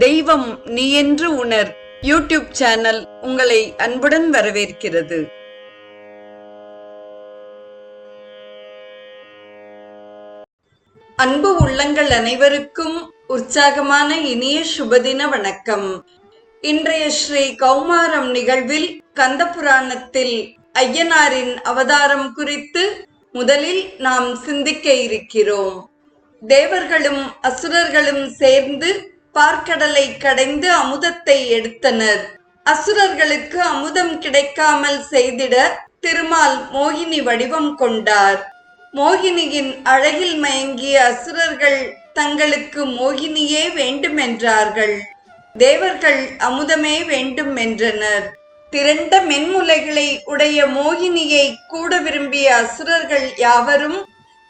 தெய்வம் நீ என்று உணர் யூடியூப் சேனல் உங்களை அன்புடன் வரவேற்கிறது. அன்பு உள்ளங்கள் அனைவருக்கும் உற்சாகமான இனிய சுபதின வணக்கம். இன்றைய ஸ்ரீ கௌமாரம் நிகழ்வில் கந்த புராணத்தில் ஐயனாரின் அவதாரம் குறித்து முதலில் நாம் சிந்திக்க இருக்கிறோம். தேவர்களும் அசுரர்களும் சேர்ந்து பார்க்கடலை கடைந்து அமுதத்தை எடுத்தனர். அசுரர்களுக்கு அமுதம் கிடைக்காமல் செய்திட திருமால் மோகினி வடிவம் கொண்டார். மோகினியின் அழகில் மயங்கிய அசுரர்கள் தங்களுக்கு மோகினியே வேண்டுமென்றார்கள். தேவர்கள் அமுதமே வேண்டும் என்றனர். திரண்ட மென்முலைகளை உடைய மோகினியை கூட விரும்பிய அசுரர்கள் யாவரும்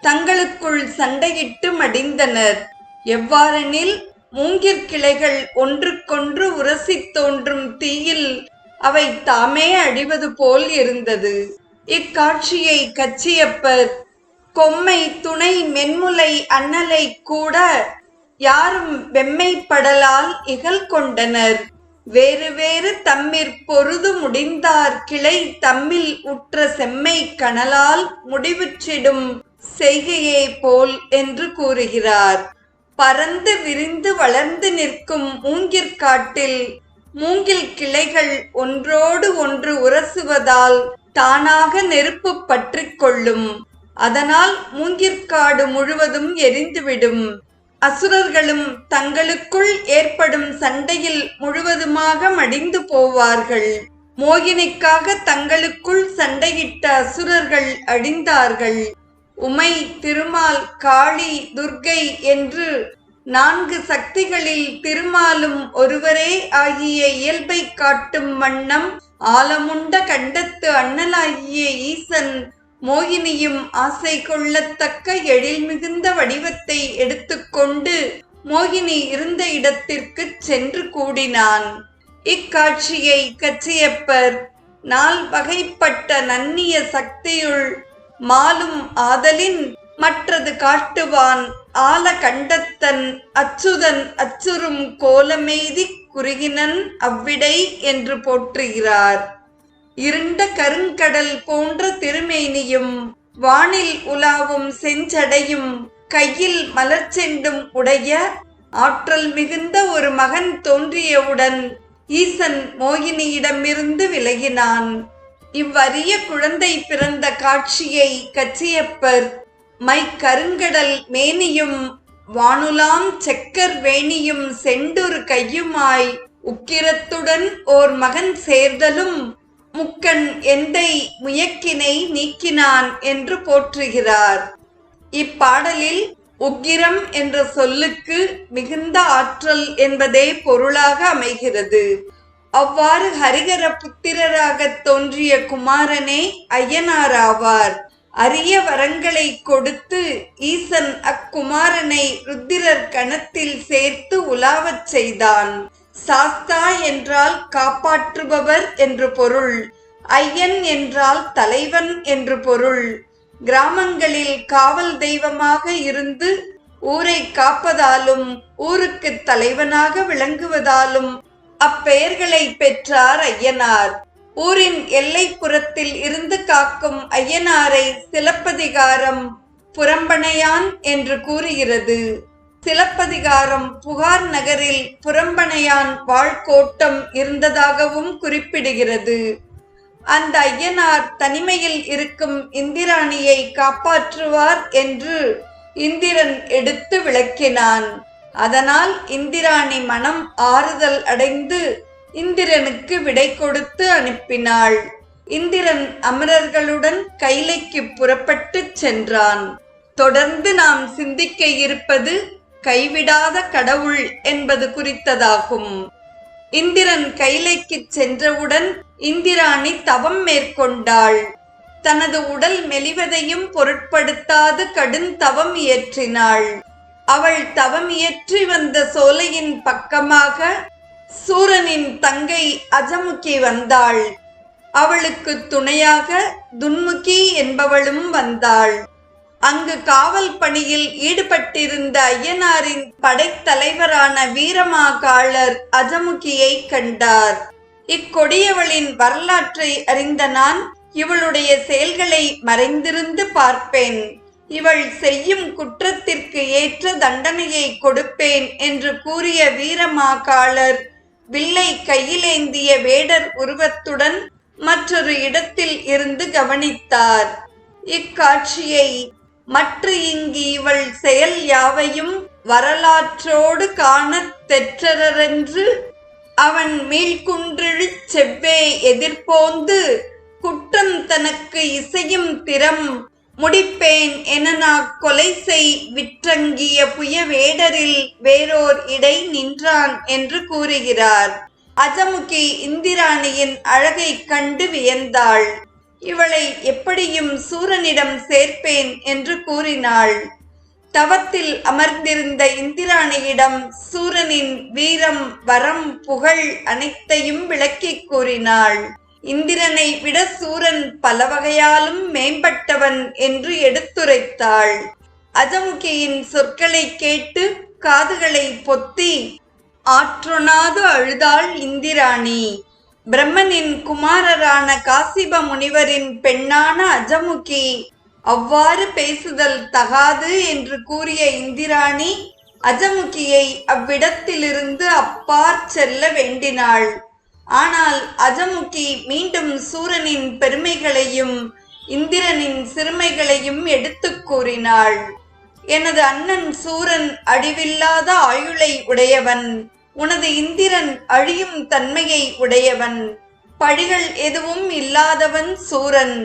தங்களுக்குள் சண்டையிட்டு மடிந்தனர். எவ்வாறெனில், மூங்கிற்கிளைகள் ஒன்றுக்கொன்று உரசித் தோன்றும் தீயில் அவை தாமே அழிவது போல் இருந்தது. இக்காட்சியை கச்சியப்பர் கொம்மை துணை மென்முலை அண்ணலை கூட யாரும் வெம்மைப்படலால் இகல் கொண்டனர். வேறு வேறு தம்மிற் பொருது முடிந்தார் கிளை தம்மில் உற்ற செம்மை கனலால் முடிவுற்றிடும் செய்கையே போல் என்று கூறுகிறார். பரந்து விரிந்து வளர்ந்து நிற்கும் மூங்கிற்காட்டில் மூங்கில் கிளைகள் ஒன்றோடு ஒன்று உரசுவதால் தானாக நெருப்பு பற்றிக் கொள்ளும். அதனால் மூங்கிற்காடு முழுவதும் எரிந்துவிடும். அசுரர்களும் தங்களுக்குள் ஏற்படும் சண்டையில் முழுவதுமாக மடிந்து போவார்கள். மோகினிக்காக தங்களுக்குள் சண்டையிட்ட அசுரர்கள் அழிந்தார்கள். உமை, திருமால், காளி, துர்க்கை என்று 4 சக்திகளில் திருமாலும் ஒருவரே ஆகிய இயல்பை காட்டும் வண்ணம் ஆலமுண்ட கண்டத்து அண்ணலாகிய ஈசன் மோகினியும் ஆசை கொள்ளத்தக்க எழில் மிகுந்த வடிவத்தை எடுத்துக்கொண்டு மோகினி இருந்த இடத்திற்கு சென்று கூடினான். இக்காட்சியை கச்சியப்பர் 4 வகைப்பட்ட நன்னிய சக்தியுள் மாலும் ஆதலின் மற்றது காட்டுவான் ஆல கண்டத்தன் அச்சுதன் அச்சுறும் கோலமெய்தி குறுகினன் அவ்விடை என்று போற்றுகிறார். இருண்ட கருங்கடல் போன்ற திருமேனியும் வானில் உலாவும் செஞ்சடையும் கையில் மலர்ச்செண்டும் உடைய ஆற்றல் மிகுந்த ஒரு மகன் தோன்றியவுடன் ஈசன் மோகினியிடமிருந்து விலகினான். இவ்வரிய குழந்தை பிறந்த காட்சியை கச்சியப்பர் மை கருங்கடல் மேனியும் வானுலாம் செக்கர் வேணியும் செண்டுரு கையுமாய் உக்கிரத்துடன் ஓர் மகன் சேர்தலும் முக்கண் எந்தை முயக்கினை நீக்கினான் என்று போற்றுகிறார். இப்பாடலில் உக்கிரம் என்ற சொல்லுக்கு மிகுந்த ஆற்றல் என்பதே பொருளாக அமைகிறது. அவ்வாறு ஹரிகர புத்திரராக தோன்றிய குமாரனே ஐயனாராவார். அரிய வரங்களை கொடுத்து ஈசன் அக்குமாரனை ருத்திரர் கணத்தில் சேர்த்து உலாவச் செய்தான். சாஸ்தா என்றால் காப்பாற்றுபவர் என்று பொருள். ஐயன் என்றால் தலைவன் என்று பொருள். கிராமங்களில் காவல் தெய்வமாக இருந்து ஊரை காப்பதாலும் ஊருக்கு தலைவனாக விளங்குவதாலும் அப்பெயர்களை பெற்றார் ஐயனார். ஊரின் எல்லைப்புறத்தில் இருந்து காக்கும் ஐயனாரை சிலப்பதிகாரம் புறம்பனையான் என்று கூறுகிறது. சிலப்பதிகாரம் புகார் நகரில் புறம்பனையான் வாழ்கோட்டம் இருந்ததாகவும் குறிப்பிடுகிறது. அந்த ஐயனார் தனிமையில் இருக்கும் இந்திராணியை காப்பாற்றுவார் என்று இந்திரன் எடுத்து விளக்கினான். அதனால் இந்திராணி மனம் ஆறுதல் அடைந்து இந்திரனுக்கு விடை கொடுத்து அனுப்பினாள். இந்திரன் அமரர்களுடன் கைலைக்கு புறப்பட்டு சென்றான். தொடர்ந்து நாம் சிந்திக்க இருப்பது கைவிடாத கடவுள் என்பது குறித்ததாகும். இந்திரன் கைலைக்கு சென்றவுடன் இந்திராணி தவம் மேற்கொண்டாள். தனது உடல் மெலிவதையும் பொருட்படுத்தாது கடுந்தவம் இயற்றினாள். அவள் தவம் இயற்றி வந்த சோலையின் பக்கமாக சூரனின் தங்கை அஜமுகி வந்தாள். அவளுக்கு துணையாக துன்முகி என்பவளும் வந்தாள். அங்கு காவல் பணியில் ஈடுபட்டிருந்த ஐயனாரின் படைத்தலைவரான வீரமாகாளர் அஜமுகியை கண்டார். இக்கொடியவளின் வரலாற்றை அறிந்த நான் இவளுடைய செயல்களை மறைந்திருந்து பார்ப்பேன். இவள் செய்யும் குற்றத்திற்கு ஏற்ற தண்டனையை கொடுப்பேன் என்று கூறிய வீரமாகாளர் வில்லை கையிலேந்திய வேடர் உருவத்துடன் மற்றொரு இடத்தில் இருந்து கவனித்தார். இக்காட்சியை மற்ற இங்கு இவள் செயல் யாவையும் வரலாற்றோடு காணத் தெற்றரென்று அவன் மீள்குன்றிழ் செவ்வே எதிர்போந்து குற்றம் தனக்கு இசையும் திறம் முடிப்பேன் என கொலை செய் விற்றங்கிய புய வேடரில் வேறோர் இடை நின்றான் என்று கூறுகிறார். அஜமுகி இந்திராணியின் அழகை கண்டு வியந்தாள். இவளை எப்படியும் சூரனிடம் சேர்ப்பேன் என்று கூறினாள். தவத்தில் அமர்ந்திருந்த இந்திராணியிடம் சூரனின் வீரம், வரம், புகழ் அனைத்தையும் விளக்கிக் கூறினாள். இந்திரனை விட சூரன் பல வகையாலும் மேம்பட்டவன் என்று எடுத்துரைத்தாள். அஜமுகியின் சொற்களை கேட்டு காதுகளை பொத்தி ஆற்றொணாது அழுதாள் இந்திராணி. பிரம்மனின் குமாரரான காசிப முனிவரின் பெண்ணான அஜமுகி அவ்வாறு பேசுதல் தகாது என்று கூறிய இந்திராணி அஜமுகியை அவ்விடத்திலிருந்து அப்பாற் செல்ல வேண்டினாள். ஆனால் அஜமுகி மீண்டும் சூரனின் பெருமைகளையும் இந்திரனின் சிறுமைகளையும் எடுத்துக் கூறினாள். எனது அண்ணன் சூரன் அழிவில்லாத ஆயுளை உடையவன். உனது இந்திரன் அழியும் தன்மையை உடையவன். பழிகள் எதுவும் இல்லாதவன் சூரன்.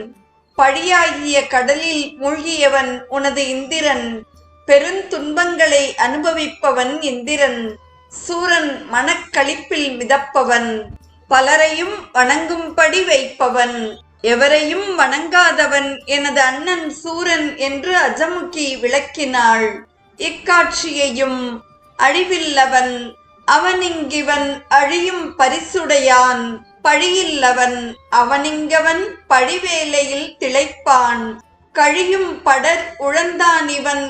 பழியாகிய கடலில் மூழ்கியவன் உனது இந்திரன். பெருந்துன்பங்களை அனுபவிப்பவன் இந்திரன். சூரன் மனக்களிப்பில் மிதப்பவன். பலரையும் வணங்கும்படி வைப்பவன். எவரையும் வணங்காதவன் எனது அண்ணன் சூரன் என்று அஜமுகி விளக்கினாள். இக்காட்சியையும் அழிவில்லவன் அவனிங்கிவன் அழியும் பரிசுடையான். பழியில்லவன் அவனிங்கவன் பழிவேலையில் திளைப்பான். கழியும் படர் உழந்தானிவன்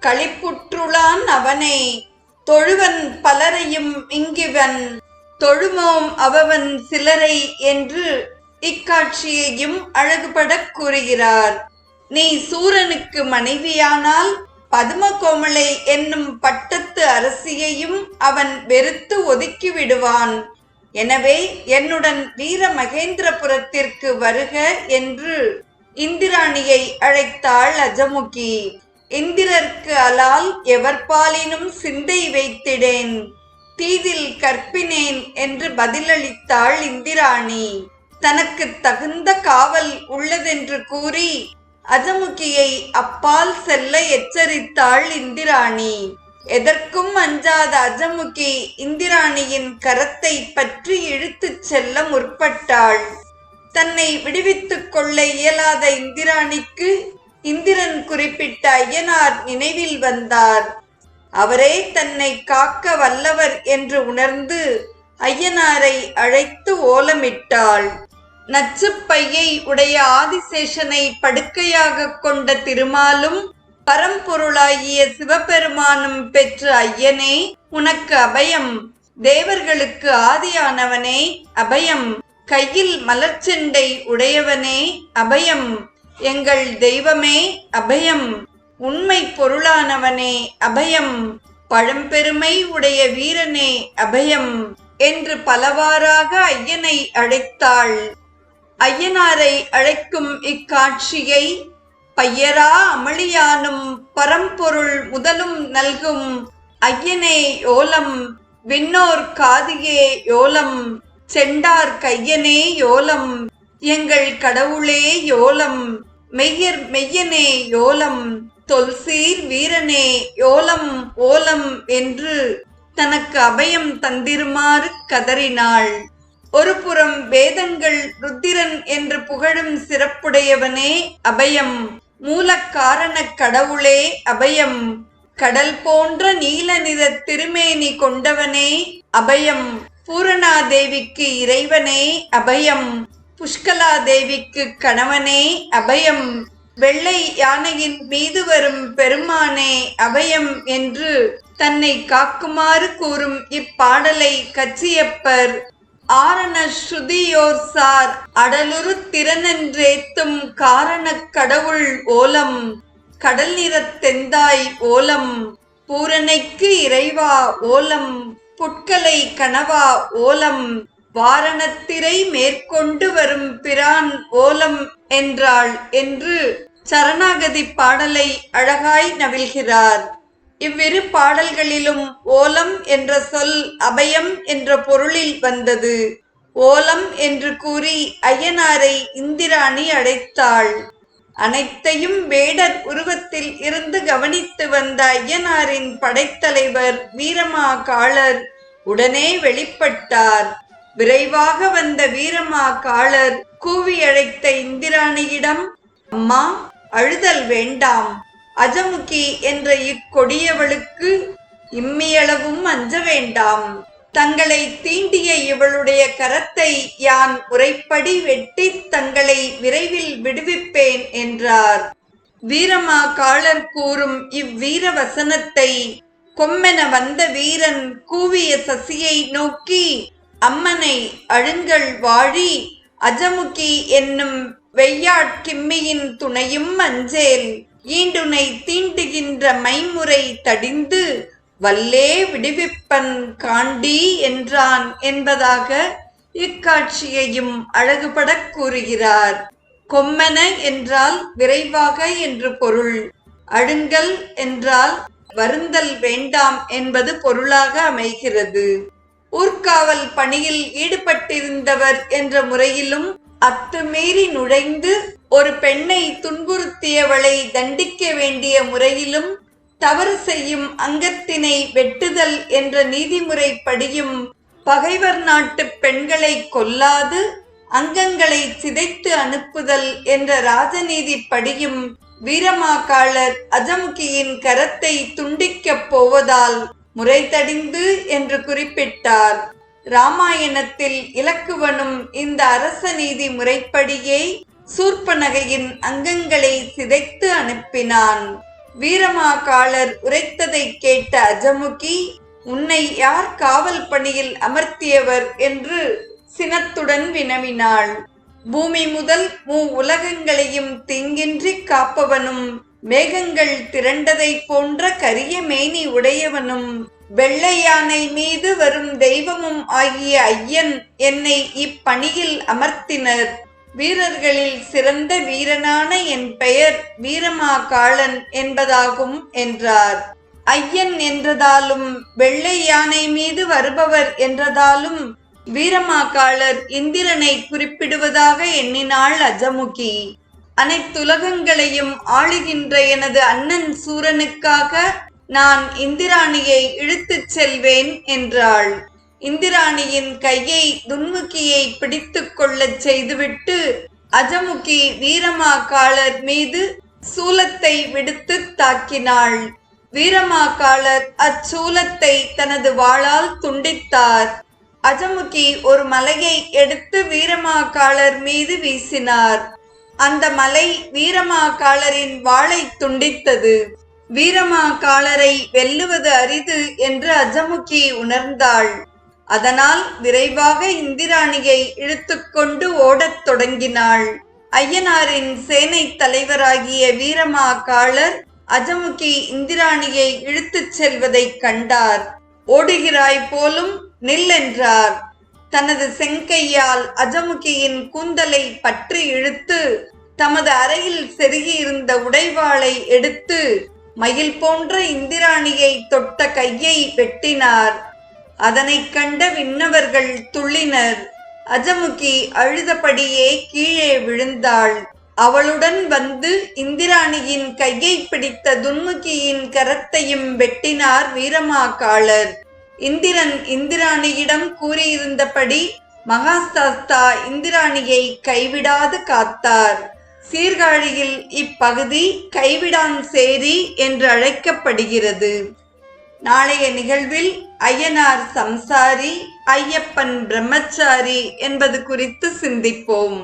களிப்புற்றுளான் அவனே. தொழுவன் பலரையும் இங்கிவன் தொழுமோம் அவன் சிலரை என்று இக்காட்சியையும் அழகுபடக் கூறுகிறார். நீ சூரனுக்கு மனைவியானால் பதுமகோமலை என்னும் பட்டத்து அரசியையும் அவன் வெறுத்து ஒதுக்கி விடுவான். எனவே என்னுடன் வீர மகேந்திரபுரத்திற்கு வருக என்று இந்திராணியை அழைத்தாள் அஜமுகி. இந்திரர்க்கு அலால் எவர்பாலினும் சிந்தை வைத்திடேன், தீதில் கற்பினேன் என்று பதிலளித்தாள் இந்திராணி. தனக்கு தகுந்த காவல் உள்ளதென்று கூறி அஜமுகியை அப்பால் செல்ல எச்சரித்தாள் இந்திராணி. எதற்கும் அஞ்சாத அஜமுகி இந்திராணியின் கரத்தை பற்றி இழுத்துச் செல்ல முற்பட்டாள். தன்னை விடுவித்துக் கொள்ள இயலாத இந்திராணிக்கு இந்திரன் குறிப்பிட்ட ஐயனார் நினைவில் வந்தார். அவரே தன்னை காக்க வல்லவர் என்று உணர்ந்து ஐயனாரை அழைத்து ஓலமிட்டாள். நச்சுப்பையை உடைய ஆதிசேஷனை படுக்கையாக கொண்ட திருமாலும் பரம்பொருளாகிய சிவபெருமானும் பெற்ற ஐயனே உனக்கு அபயம். தேவர்களுக்கு ஆதியானவனே அபயம். கையில் மலர்ச்செண்டை உடையவனே அபயம். எங்கள் தெய்வமே அபயம். உண்மை பொருளானவனே அபயம். பழம்பெருமை உடைய வீரனே அபயம் என்று பலவாறாக ஐயனை அழைத்தாள். ஐயனாரை அழைக்கும் இக்காட்சியை பையரா அமளியானும் பரம்பொருள் முதலும் நல்கும் ஐயனே யோலம், விண்ணோர் காதியே யோலம், செண்டார் கையனே யோலம், எங்கள் கடவுளே யோலம், மெய்யர் மெய்யனே யோலம், தொல்சீர் வீரனே யோலம் ஓலம் என்று தனக்கு அபயம் தந்திருமாறு கதறினாள். ஒரு புறம் வேதங்கள் ருத்திரன் என்று புகழும் சிறப்புடையவனே அபயம். மூல காரண கடவுளே அபயம். கடல் போன்ற நீல நிற திருமேனி கொண்டவனே அபயம். பூரணாதேவிக்கு இறைவனே அபயம். புஷ்கலாதேவிக்கு கணவனே அபயம். வெள்ளை யானையின் மீது வரும் பெருமானே அபயம் என்று தன்னை காக்குமாறு கூறும் இப்பாடலை கச்சியப்பர் ஆரண ஸ்ருதியோர் சார் அடலுரு திறனென்றேத்தும் காரணக் கடவுள் ஓலம் கடல் நிறத்தெந்தாய் ஓலம் பூரணைக்கு இறைவா ஓலம் புட்கலை கனவா ஓலம் வாரணத்திரை மேற்கொண்டு வரும் பிரான் ஓலம் என்றாள் என்று சரணாகதி பாடலை அழகாய் நவில்கிறார். இவ்விரு பாடல்களிலும் ஓலம் என்ற சொல் அபயம் என்ற பொருளில் வந்தது. ஓலம் என்று கூறி ஐயனாரை இந்திராணி அழைத்தாள். அனைத்தையும் வேடர் உருவத்தில் இருந்து கவனித்து வந்த ஐயனாரின் படைத்தலைவர் வீரமா காளர் உடனே வெளிப்பட்டார். விரைவாக வந்த வீரமா காளர் கூவி அழைத்த இந்திராணியிடம், அம்மா, அழுதல் வேண்டாம். அஜமுகி என்ற இக்கொடியவளுக்கு இம்மியளவும் அஞ்ச வேண்டாம். தங்களை தீண்டிய இவளுடைய கரத்தை யான் முறைப்படி வெட்டி தங்களை விரைவில் விடுவிப்பேன் என்றார். வீரமா காளர் கூறும் இவ்வீர வசனத்தை கொம்மென வந்த வீரன் கூவிய சசியை நோக்கி, அம்மனை அழுங்கள் வாழி, அஜமுகி என்னும் வெய்யாட்கிம்மியின் துணையும் அஞ்சேல், ஈண்டுனை தீண்டுகின்ற மைமுறை தடிந்து வல்லே விடுவிப்பன் காண்டி என்றான் என்பதாக இக்காட்சியையும் அழகுபடக் கூறுகிறார். கொம்மன என்றால் விரைவாக என்று பொருள். அழுங்கல் என்றால் வருந்தல் வேண்டாம் என்பது பொருளாக அமைகிறது. ஊர்காவல் பணியில் ஈடுபட்டிருந்தவர் என்ற முறையிலும் அத்துமீறி நுழைந்து ஒரு பெண்ணை துன்புறுத்தியவளை தண்டிக்க வேண்டிய முறையிலும் தவறு செய்யும் அங்கத்தினை வெட்டுதல் என்ற நீதிமுறைப்படியும் பகைவர் நாட்டு பெண்களை கொல்லாது அங்கங்களை சிதைத்து அனுப்புதல் என்ற ராஜநீதிப்படியும் வீரமா காளர் அஜமுகியின் கரத்தை துண்டிக்கப் போவதால் முறை தடிந்து என்று குறிப்பிட்டார். ராமாயணத்தில் இலக்குவனும் இந்த அரச நீதி முறைப்படியே சூர்பனகையின் அங்கங்களை சிதைத்து அனுப்பினான். வீரமா காளர் உரைத்ததை கேட்ட அஜமுகி, உன்னை யார் காவல் பணியில் அமர்த்தியவர் என்று சினத்துடன் வினவினாள். பூமி முதல் உலகங்களையும் தீங்கின்றி காப்பவனும் மேகங்கள் திரண்டதை போன்ற கரிய மேனி உடையவனும் வெள்ளை யானை மீது வரும் தெய்வமும் ஆகிய ஐயன் என்னை இப்பணியில் அமர்த்தினர். வீரர்களில் சிறந்த வீரனான என் பெயர் வீரமா காளன் என்பதாகும் என்றார். ஐயன் என்றதாலும் வெள்ளை யானை மீது வருபவர் என்றதாலும் வீரமா காளர் இந்திரனை குறிப்பிடுவதாக எண்ணினாள் அஜமுகி. அனைத்துலகங்களையும் ஆளுகின்ற எனது அண்ணன் சூரனுக்காக நான் இந்திராணியை இழுத்துச் செல்வேன் என்றாள். இந்திராணியின் கையை துன்முகியை பிடித்து கொள்ளச் செய்துவிட்டு அஜமுகி வீரமா காளர் மீது சூலத்தை விடுத்து தாக்கினாள். வீரமா காளர் அச்சூலத்தை தனது வாளால் துண்டித்தார். அஜமுகி ஒரு மலையை எடுத்து வீரமா காளர் மீது வீசினார். அந்த மலை வீரமா காளரின் வாளை துண்டித்தது. வீரமா காளரை வெல்லுவது அரிது என்று அஜமுகி உணர்ந்தாள். அதனால் விரைவாக இந்திராணியை இழுத்துக்கொண்டு ஓடத் தொடங்கினாள். ஐயனாரின் சேனை தலைவராகிய வீரமா காளர் அஜமுகி இந்திராணியை இழுத்துச் செல்வதை கண்டார். ஓடுகிறாய் போலும், நில்லென்றார். தனது செங்கையால் அஜமுகியின் கூந்தலை பற்றி இழுத்து தமது அறையில் செருகியிருந்த உடைவாளை எடுத்து மயில் போன்ற இந்திராணியை தொட்ட கையை வெட்டினார். அதனை கண்ட விண்ணவர்கள் துள்ளினர். அஜமுகி அழுதபடியே கீழே விழுந்தாள். அவளுடன் வந்து இந்திராணியின் கையை பிடித்த துன்முகியின் கரத்தையும் வெட்டினார் வீரமா காளர். இந்திரன் இந்திராணியிடம் கூறியிருந்தபடி மகாசாஸ்தா இந்திராணியை கைவிடாது காத்தார். சீர்காழியில் இப்பகுதி கைவிடான் சேரி என்று அழைக்கப்படுகிறது. நாளைய நிகழ்வில் ஐயனார் சம்சாரி, ஐயப்பன் பிரம்மச்சாரி என்பது குறித்து சிந்திப்போம்.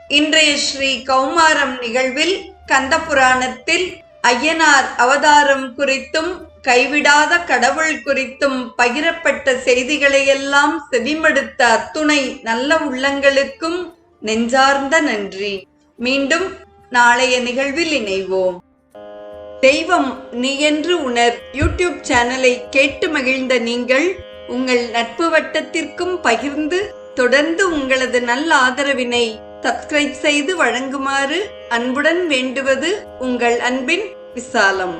இன்றைய ஸ்ரீ கௌமாரம் நிகழ்வில் கந்த புராணத்தில் ஐயனார் அவதாரம் குறித்தும் கைவிடாத கடவுள் குறித்தும் பகிரப்பட்ட செய்திகளையெல்லாம் செவிமடுத்த அத்துணை நல்ல உள்ளங்களுக்கும் நெஞ்சார்ந்த நன்றி. மீண்டும் நாளைய நிகழ்வில் இணைவோம். தெய்வம் நீ என்று உணர் யூடியூப் சேனலை கேட்டு மகிழ்ந்த நீங்கள் உங்கள் நட்பு வட்டத்திற்கும் பகிர்ந்து தொடர்ந்து உங்களது நல்ல ஆதரவினை சப்ஸ்கிரைப் செய்து வழங்குமாறு அன்புடன் வேண்டுவது உங்கள் அன்பின் விசாலம்.